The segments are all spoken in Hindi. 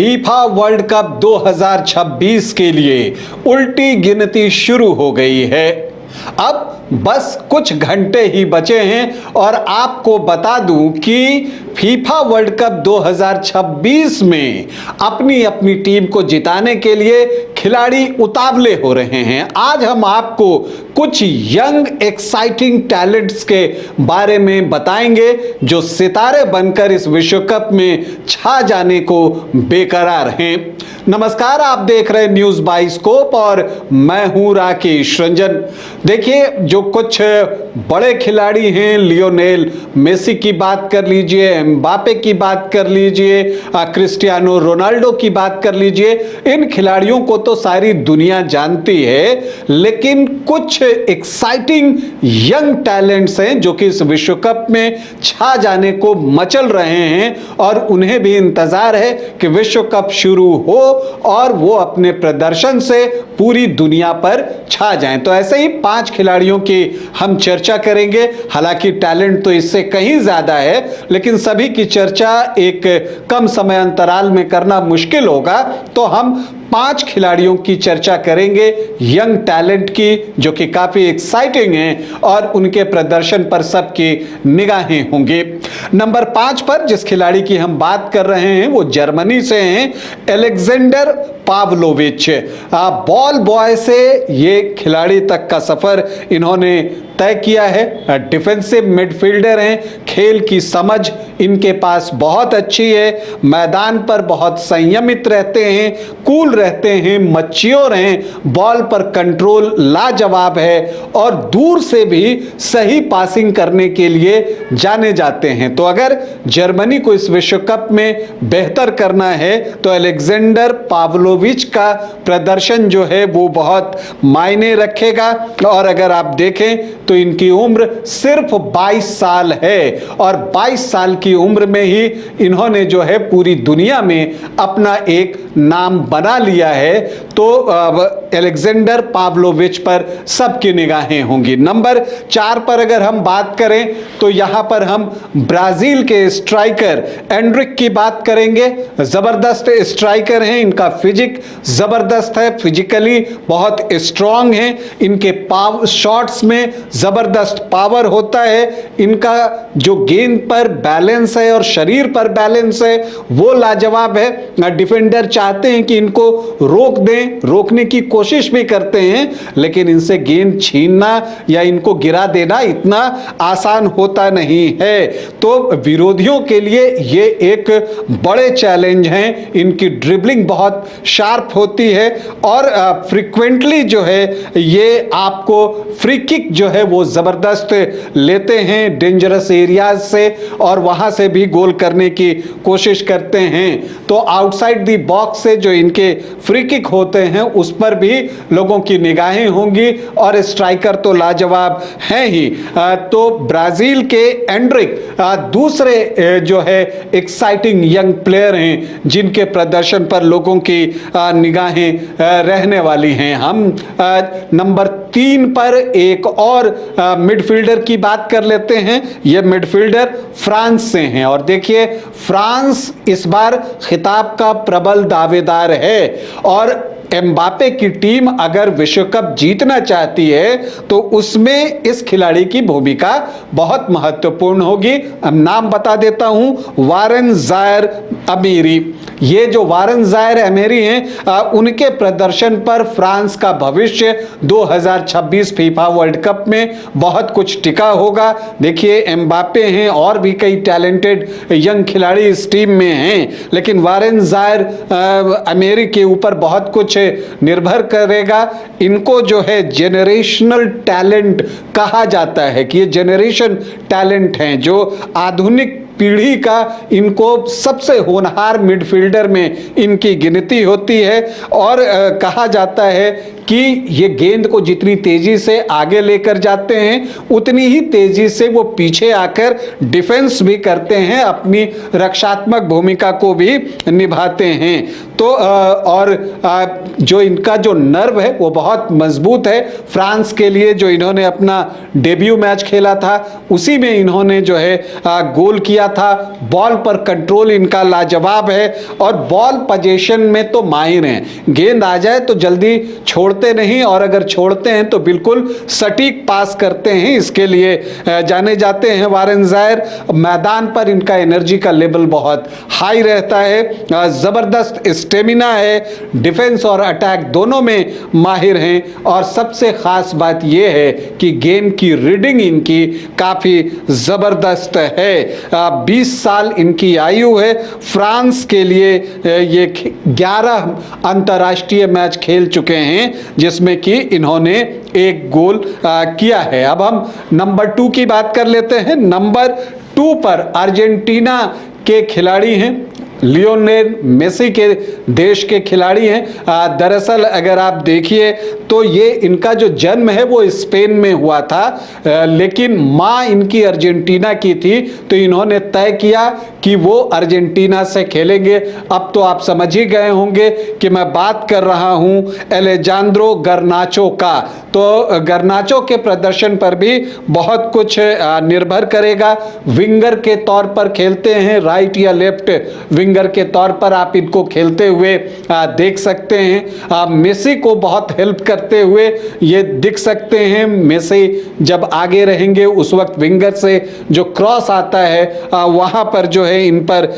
फीफा वर्ल्ड कप 2026 के लिए उल्टी गिनती शुरू हो गई है। अब बस कुछ घंटे ही बचे हैं और आपको बता दूं कि फीफा वर्ल्ड कप 2026 में अपनी अपनी टीम को जिताने के लिए खिलाड़ी उतावले हो रहे हैं। आज हम आपको कुछ यंग एक्साइटिंग टैलेंट्स के बारे में बताएंगे जो सितारे बनकर इस विश्व कप में छा जाने को बेकरार हैं। नमस्कार, आप देख रहे हैं न्यूज़ बाइस्कोप और मैं हूं राकेश रंजन। देखिए, जो कुछ बड़े खिलाड़ी हैं, लियोनेल मेसी की बात कर लीजिए, एम्बापे की बात कर लीजिए, क्रिस्टियानो रोनाल्डो की बात कर लीजिए, इन खिलाड़ियों को तो सारी दुनिया जानती है, लेकिन कुछ एक्साइटिंग यंग टैलेंट्स हैं जो कि इस विश्व कप में छा जाने को मचल रहे हैं और उन्हें भी इंतजार है कि विश्व कप शुरू हो और वो अपने प्रदर्शन से पूरी दुनिया पर छा जाएं। तो ऐसे ही 5 खिलाड़ियों की हम चर्चा करेंगे। हालांकि टैलेंट तो इससे कहीं ज्यादा है, लेकिन सभी की चर्चा एक कम समय अंतराल में करना मुश्किल होगा, तो हम 5 खिलाड़ियों की चर्चा करेंगे यंग टैलेंट की, जो कि काफी एक्साइटिंग हैं और उनके प्रदर्शन पर सबकी निगाहें होंगी। नंबर 5 पर जिस खिलाड़ी की हम बात कर रहे हैं वो जर्मनी से हैं, अलेक्जेंडर पावलोविच। बॉल बॉय से ये खिलाड़ी तक का सफर इन्होंने तय किया है। डिफेंसिव मिडफील्डर हैं, खेल की समझ इनके पास बहुत अच्छी है, मैदान पर बहुत संयमित रहते हैं, कूल रहते हैं, मैच्योर हैं, बॉल पर कंट्रोल लाजवाब है और दूर से भी सही पासिंग करने के लिए जाने जाते हैं। तो अगर जर्मनी को इस विश्व कप में बेहतर करना है तो अलेक्जेंडर पावलोविच का प्रदर्शन जो है वो बहुत मायने रखेगा। और अगर आप देखें तो इनकी उम्र सिर्फ 22 साल है और 22 साल की उम्र में ही इन्होंने जो है पूरी दुनिया में अपना एक नाम बना लिया है। तो अलेक्जेंडर पावलोविच पर सबकी निगाहें होंगी। नंबर 4 पर अगर हम बात करें तो यहां पर हम ब्राजील के स्ट्राइकर एंड्रिक की बात करेंगे। जबरदस्त स्ट्राइकर हैं, इनका फिजिक जबरदस्त है, फिजिकली बहुत स्ट्रांग हैं, इनके शॉट्स में जबरदस्त पावर होता है, इनका जो गेंद पर बैलेंस है और शरीर पर बैलेंस है वो लाजवाब है। डिफेंडर चाहते हैं कि इनको रोक दें, रोकने की कोशिश भी करते हैं, लेकिन इनसे गेंद छीनना या इनको गिरा देना इतना आसान होता नहीं है। तो विरोधियों के लिए ये एक बड़े चैलेंज हैं। इनकी ड्रिबलिंग बहुत शार्प होती है और फ्रीक्वेंटली जो है ये आपको फ्री किक जो है वो जबरदस्त लेते हैं डेंजरस एरियाज से और वहां से भी गोल करने की कोशिश करते हैं। तो आउटसाइड दी बॉक्स से जो इनके फ्री किक होते हैं उस पर भी लोगों की निगाहें होंगी और स्ट्राइकर तो लाजवाब हैं ही। तो ब्राजील के एंड्रिक दूसरे जो है एक्साइटिंग यंग प्लेयर हैं जिनके प्रदर्शन पर लोगों की निगाहें रहने वाली हैं। हम नंबर 3 पर एक और मिडफील्डर की बात कर लेते हैं। यह मिडफील्डर फ्रांस से हैं और देखिए, फ्रांस इस बार खिताब का प्रबल दावेदार है और एम्बापे की टीम अगर विश्व कप जीतना चाहती है तो उसमें इस खिलाड़ी की भूमिका बहुत महत्वपूर्ण होगी। अब नाम बता देता हूं, वारेन जायर अमेरी। ये जो वारेन जायर अमेरी हैं, उनके प्रदर्शन पर फ्रांस का भविष्य 2026 फीफा वर्ल्ड कप में बहुत कुछ टिका होगा। देखिए, एम्बापे हैं और भी कई टैलेंटेड यंग खिलाड़ी इस टीम में हैं, लेकिन वारेन जायर अमेरी के ऊपर बहुत कुछ निर्भर करेगा। इनको जो है जेनरेशनल टैलेंट कहा जाता है कि ये जेनरेशन टैलेंट हैं, जो आधुनिक पीढ़ी का इनको सबसे होनहार मिडफील्डर में इनकी गिनती होती है और कहा जाता है कि ये गेंद को जितनी तेजी से आगे लेकर जाते हैं उतनी ही तेजी से वो पीछे आकर डिफेंस भी करते हैं, अपनी रक्षात्मक भूमिका को भी निभाते हैं। तो और जो इनका जो नर्व है वो बहुत मजबूत है। फ्रांस के लिए जो इन्होंने अपना डेब्यू मैच खेला था उसी में इन्होंने जो है गोल किया था। बॉल पर कंट्रोल इनका लाजवाब है और बॉल पोजीशन में तो माहिर हैं। गेंद आ जाए तो जल्दी छोड़ते नहीं और अगर छोड़ते हैं तो बिल्कुल सटीक पास करते हैं, इसके लिए जाने जाते हैं वारेन ज़ायर। मैदान पर इनका एनर्जी का लेवल बहुत हाई रहता है, ज़बरदस्त स्टेमिना है, डिफेंस और अटैक दोनों में माहिर हैं और सबसे ख़ास बात यह है कि गेम की रीडिंग इनकी काफ़ी ज़बरदस्त है। 20 साल इनकी आयु है। फ्रांस के लिए ये 11 अंतर्राष्ट्रीय मैच खेल चुके हैं जिसमें कि इन्होंने एक गोल किया है। अब हम नंबर 2 की बात कर लेते हैं। नंबर 2 पर अर्जेंटीना के खिलाड़ी हैं, लियोनेल मेसी के देश के खिलाड़ी हैं। दरअसल अगर आप देखिए तो ये इनका जो जन्म है वो स्पेन में हुआ था, लेकिन माँ इनकी अर्जेंटीना की थी, तो इन्होंने तय किया कि वो अर्जेंटीना से खेलेंगे। अब तो आप समझ ही गए होंगे कि मैं बात कर रहा हूँ एलेजांद्रो गर्नाचो का। तो गर्नाचो के प्रदर्शन पर भी बहुत कुछ निर्भर करेगा। विंगर के तौर पर खेलते हैं, राइट या लेफ्ट विंगर के तौर पर आप इनको खेलते हुए देख सकते हैं। मेसी को बहुत हेल्प करते हुए ये दिख सकते हैं। मेसी जब आगे रहेंगे उस वक्त विंगर से जो क्रॉस आता है वहाँ पर जो है इन पर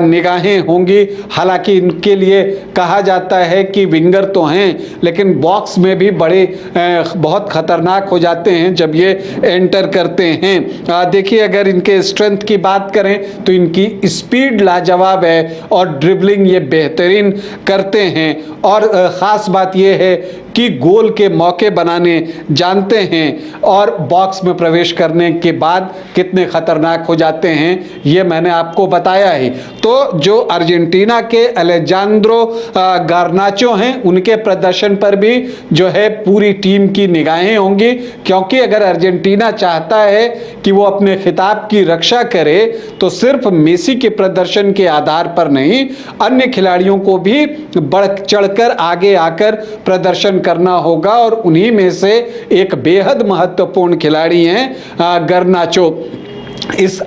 निगाहें होंगी। हालांकि इनके लिए कहा जाता है कि विंगर तो हैं लेकिन बॉक्स में भी बड़े बहुत खतरनाक हो जाते हैं जब ये एंटर करते हैं। देखिए अगर इनके स्ट्रेंथ की बात करें तो इनकी स्पीड लाजवाब है और ड्रिबलिंग ये बेहतरीन करते हैं और ख़ास बात ये है कि गोल के मौके बनाने जानते हैं और बॉक्स में प्रवेश करने के बाद कितने खतरनाक हो जाते हैं ये मैंने आपको बताया ही। तो जो अर्जेंटीना के एलेजांद्रो गार्नाचो हैं उनके प्रदर्शन पर भी जो है पूरी टीम की निगाहें होंगी, क्योंकि अगर अर्जेंटीना चाहता है कि वो अपने खिताब की रक्षा करे तो सिर्फ मेसी के प्रदर्शन के आधार पर नहीं, अन्य खिलाड़ियों को भी बढ़ चढ़कर आगे आकर प्रदर्शन करना होगा और उन्हीं में से एक बेहद महत्वपूर्ण खिलाड़ी हैं गर्नाचो।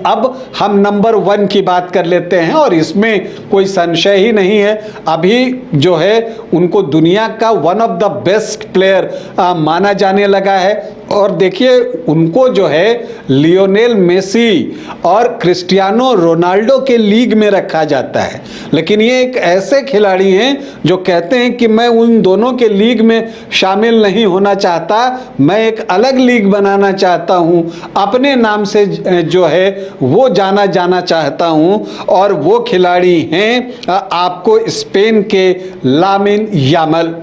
अब हम नंबर 1 की बात कर लेते हैं और इसमें कोई संशय ही नहीं है, अभी जो है उनको दुनिया का one of the best player माना जाने लगा है। और देखिए उनको जो है लियोनेल मेसी और क्रिस्टियानो रोनाल्डो के लीग में रखा जाता है, लेकिन ये एक ऐसे खिलाड़ी हैं जो कहते हैं कि मैं उन दोनों के लीग में शामिल नहीं होना चाहता, मैं एक अलग लीग बनाना चाहता हूं, अपने नाम से जो है वो जाना चाहता हूं। और वो खिलाड़ी हैं आपको स्पेन के लामिन यामाल।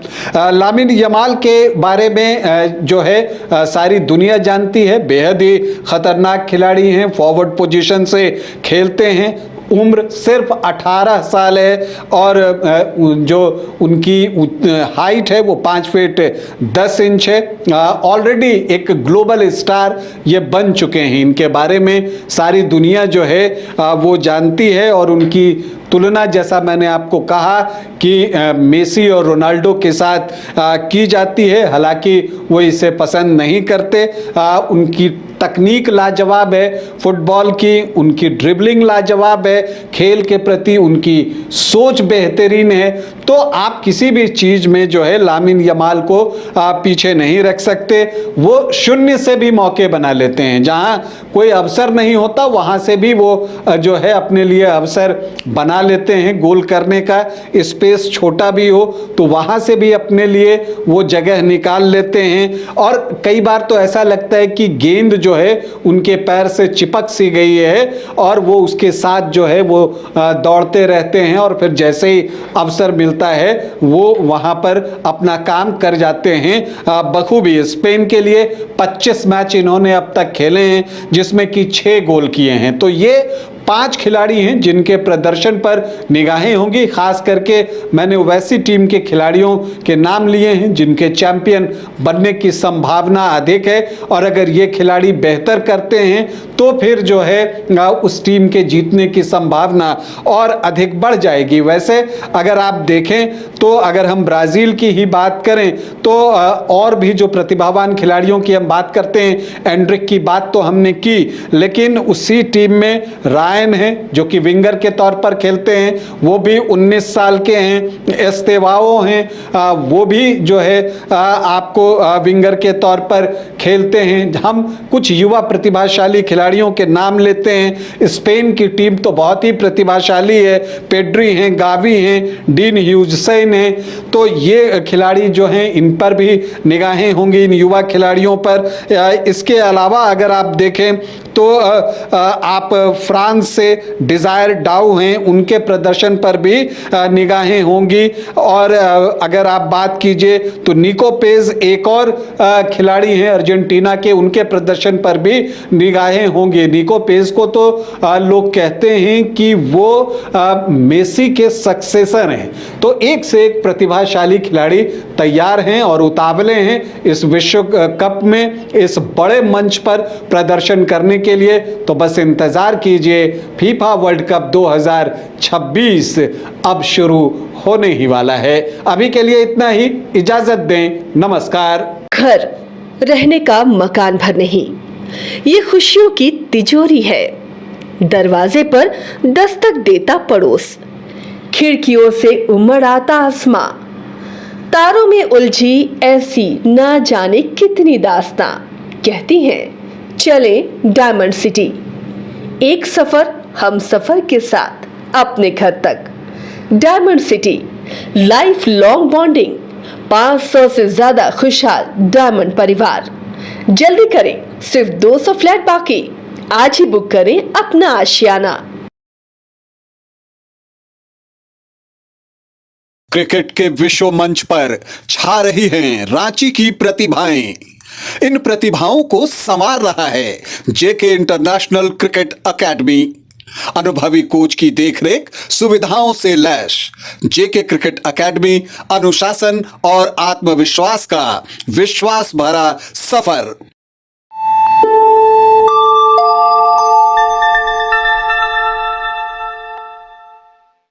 लामिन यामाल के बारे में जो है सारी दुनिया जानती है, बेहद ही खतरनाक खिलाड़ी हैं, फॉरवर्ड पोजीशन से खेलते हैं, उम्र सिर्फ 18 साल है और जो उनकी हाइट है वो 5 फीट 10 इंच है। ऑलरेडी एक ग्लोबल स्टार ये बन चुके हैं, इनके बारे में सारी दुनिया जो है वो जानती है और उनकी तुलना जैसा मैंने आपको कहा कि मेसी और रोनाल्डो के साथ की जाती है, हालांकि वो इसे पसंद नहीं करते। उनकी तकनीक लाजवाब है फुटबॉल की, उनकी ड्रिबलिंग लाजवाब है, खेल के प्रति उनकी सोच बेहतरीन है। तो आप किसी भी चीज़ में जो है लामिन यमाल को आप पीछे नहीं रख सकते। वो शून्य से भी मौके बना लेते हैं, जहां कोई अवसर नहीं होता वहां से भी वो जो है अपने लिए अवसर बना लेते हैं। गोल करने का स्पेस छोटा भी हो तो वहां से भी अपने लिए वो जगह निकाल लेते हैं। और कई बार तो ऐसा लगता है कि गेंद जो है उनके पैर से चिपक सी गई है और वो उसके साथ जो है वो दौड़ते रहते हैं और फिर जैसे ही अवसर मिलता है वो वहां पर अपना काम कर जाते हैं बखूबी। स्पेन के लिए 25 मैच इन्होंने अब तक खेले हैं जिसमें कि 6 गोल किए हैं। तो ये 5 खिलाड़ी हैं जिनके प्रदर्शन पर निगाहें होंगी। खास करके मैंने वैसी टीम के खिलाड़ियों के नाम लिए हैं जिनके चैंपियन बनने की संभावना अधिक है और अगर ये खिलाड़ी बेहतर करते हैं तो तो फिर जो है उस टीम के जीतने की संभावना और अधिक बढ़ जाएगी। वैसे अगर आप देखें तो अगर हम ब्राजील की ही बात करें तो और भी जो प्रतिभावान खिलाड़ियों की हम बात करते हैं, एंड्रिक की बात तो हमने की, लेकिन उसी टीम में रायन है जो कि विंगर के तौर पर खेलते हैं, वो भी 19 साल के हैं। एस्तेवाओ हैं, वो भी जो है आपको विंगर के तौर पर खेलते हैं। हम कुछ युवा प्रतिभाशाली खिलाड़ियों के नाम लेते हैं। स्पेन की टीम तो बहुत ही प्रतिभाशाली है, पेड्री हैं, गावी हैं, डीन ह्यूजसेन हैं। तो ये खिलाड़ी जो हैं इन पर भी निगाहें होंगी, इन युवा खिलाड़ियों पर। इसके अलावा अगर आप देखें तो आप फ्रांस से डिजायर डाउ हैं, उनके प्रदर्शन पर भी निगाहें होंगी। और अगर आप बात कीजिए तो निको पेज एक और खिलाड़ी हैं अर्जेंटीना के, उनके प्रदर्शन पर भी निगाहें होंगी। निको पेज को तो लोग कहते हैं कि वो मेसी के सक्सेसर हैं। तो एक से एक प्रतिभाशाली खिलाड़ी तैयार हैं और उतावले हैं इस विश्व कप में, इस बड़े मंच पर प्रदर्शन करने के लिए। तो बस इंतजार कीजिए, फीफा वर्ल्ड कप 2026 अब शुरू होने ही वाला है। अभी के लिए इतना ही, इजाजत दें, नमस्कार। घर रहने का मकान भर नहीं, ये खुशियों की तिजोरी है। दरवाजे पर दस्तक देता पड़ोस, खिड़कियों से उमड़ आता आसमां, तारों में उलझी ऐसी ना जाने कितनी दास्तां। कहती हैं चले डायमंड सिटी, एक सफर हम सफर के साथ अपने घर तक। Diamond city, life long bonding, 500 से ज्यादा खुशहाल डायमंड परिवार। जल्दी करें, सिर्फ 200 फ्लैट बाकी। आज ही बुक करें अपना आशियाना। क्रिकेट के विश्व मंच पर छा रही हैं रांची की प्रतिभाएं। इन प्रतिभाओं को संवार रहा है जेके इंटरनेशनल क्रिकेट एकेडमी। अनुभवी कोच की देखरेख, सुविधाओं से लैस जेके क्रिकेट एकेडमी अनुशासन और आत्मविश्वास का विश्वास भरा सफर।